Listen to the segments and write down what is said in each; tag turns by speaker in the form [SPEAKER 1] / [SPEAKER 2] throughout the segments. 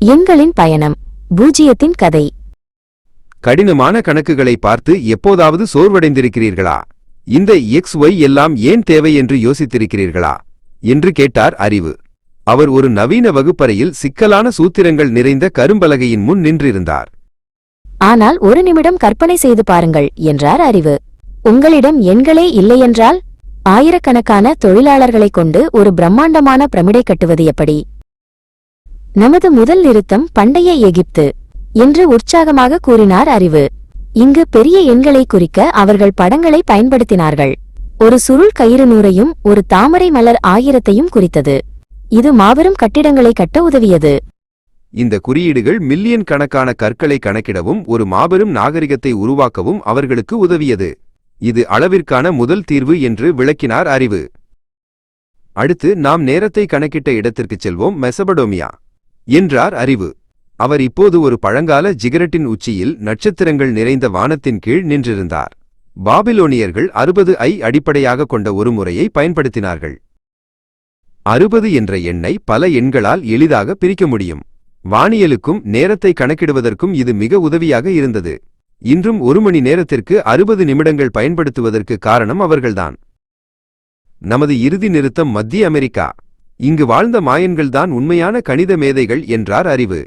[SPEAKER 1] எண்களின் பயணம். பூஜ்ஜியத்தின் கதை.
[SPEAKER 2] கடினமான கணக்குகளை பார்த்து எப்போதாவது சோர்வடைந்திருக்கிறீர்களா? இந்த XY எல்லாம் ஏன் தேவை என்று யோசித்திருக்கிறீர்களா என்று கேட்டார் அறிவு. அவர் ஒரு நவீன வகுப்பறையில் சிக்கலான சூத்திரங்கள் நிறைந்த கரும்பலகையின் முன் நின்றிருந்தார்.
[SPEAKER 1] ஆனால் ஒரு நிமிடம் கற்பனை செய்து பாருங்கள் என்றார் அறிவு. உங்களிடம் எண்களே இல்லையென்றால் ஆயிரக்கணக்கான தொழிலாளர்களைக் கொண்டு ஒரு பிரம்மாண்டமான பிரமிடை கட்டுவது எப்படி? நமது முதல் நிறுத்தம் பண்டைய எகிப்து என்று உற்சாகமாக கூறினார் அறிவு. இங்கு பெரிய எண்களை குறிக்க அவர்கள் படங்களை பயன்படுத்தினார்கள். ஒரு சுருள் கயிறு 100ஐயும் ஒரு தாமரை மலர் 1000ஐயும் குறித்தது. இது மாபெரும் கட்டிடங்களை கட்ட உதவியது.
[SPEAKER 2] இந்த குறியீடுகள் மில்லியன் கணக்கான கற்களை கணக்கிடவும் ஒரு மாபெரும் நாகரிகத்தை உருவாக்கவும் அவர்களுக்கு உதவியது. இது அளவிற்கான முதல் தீர்வு என்று விளக்கினார் அறிவு. அடுத்து நாம் நேரத்தை கணக்கிட்ட இடத்திற்குச் செல்வோம், மெசபடோமியா என்றார் அறிவு. அவர் இப்போது ஒரு பழங்கால ஜிகரட்டின் உச்சியில் நட்சத்திரங்கள் நிறைந்த வானத்தின் கீழ் நின்றிருந்தார். பாபிலோனியர்கள் 60ஐ அடிப்படையாக கொண்ட ஒரு முறையை பயன்படுத்தினார்கள். 60 என்ற எண்ணை பல எண்களால் எளிதாக பிரிக்க முடியும். வானியலுக்கும் நேரத்தை கணக்கிடுவதற்கும் இது மிக உதவியாக இருந்தது. இன்றும் 1 மணி நேரத்திற்கு 60 நிமிடங்கள் பயன்படுத்துவதற்கு காரணம் அவர்கள்தான். நமது இறுதி நிறுத்தம் மத்திய அமெரிக்கா. இங்கு வாழ்ந்த மாயன்கள்தான் உண்மையான கணித மேதைகள் என்றார் அறிவு.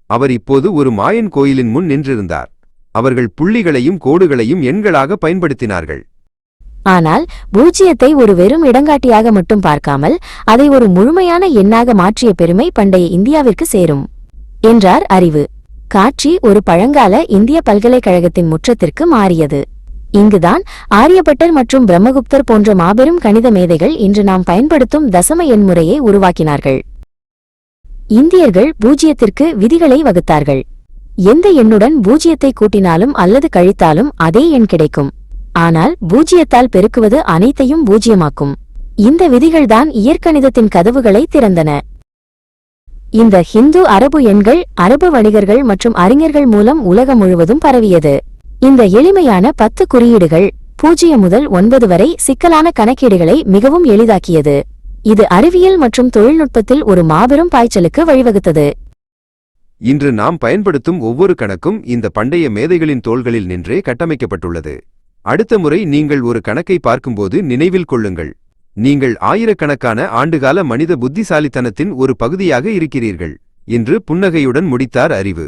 [SPEAKER 2] அவர் இப்போது ஒரு மாயன் கோயிலின் முன் நின்றிருந்தார். அவர்கள் புள்ளிகளையும் கோடுகளையும் எண்களாக பயன்படுத்தினார்கள்.
[SPEAKER 1] ஆனால் பூஜ்ஜியத்தை ஒரு வெறும் இடங்காட்டியாக மட்டும் பார்க்காமல் அதை ஒரு முழுமையான எண்ணாக மாற்றிய பெருமை பண்டைய இந்தியாவிற்கு சேரும் என்றார் அறிவு. காட்சி ஒரு பழங்கால இந்திய பல்கலைக்கழகத்தின் முற்றத்திற்கு மாறியது. இங்குதான் ஆரியபட்டர் மற்றும் பிரம்மகுப்தர் போன்ற மாபெரும் கணித மேதைகள் இன்று நாம் பயன்படுத்தும் தசம எண் முறையை உருவாக்கினார்கள். இந்தியர்கள் பூஜ்ஜியத்திற்கு விதிகளை வகுத்தார்கள். எந்த எண்ணுடன் பூஜ்ஜியத்தை கூட்டினாலும் அல்லது கழித்தாலும் அதே எண் கிடைக்கும். ஆனால் பூஜ்ஜியத்தால் பெருக்குவது அனைத்தையும் பூஜ்ஜியமாக்கும். இந்த விதிகள்தான் இயற்கணிதத்தின் கதவுகளை திறந்தன. இந்த ஹிந்து அரபு எண்கள் அரபு வணிகர்கள் மற்றும் அறிஞர்கள் மூலம் உலகம் முழுவதும் பரவியது. இந்த எளிமையான 10 குறியீடுகள் 0 முதல் 9 வரை சிக்கலான கணக்கீடுகளை மிகவும் எளிதாக்கியது. இது அறிவியல் மற்றும் தொழில்நுட்பத்தில் ஒரு மாபெரும் பாய்ச்சலுக்கு வழிவகுத்தது.
[SPEAKER 2] இன்று நாம் பயன்படுத்தும் ஒவ்வொரு கணக்கும் இந்த பண்டைய மேதைகளின் தோள்களில் நின்றே கட்டமைக்கப்பட்டுள்ளது. அடுத்த முறை நீங்கள் ஒரு கணக்கை பார்க்கும்போது நினைவில் கொள்ளுங்கள், நீங்கள் ஆயிரக்கணக்கான ஆண்டுகால மனித புத்திசாலித்தனத்தின் ஒரு பகுதியாக இருக்கிறீர்கள் என்று புன்னகையுடன் முடித்தார் அறிவு.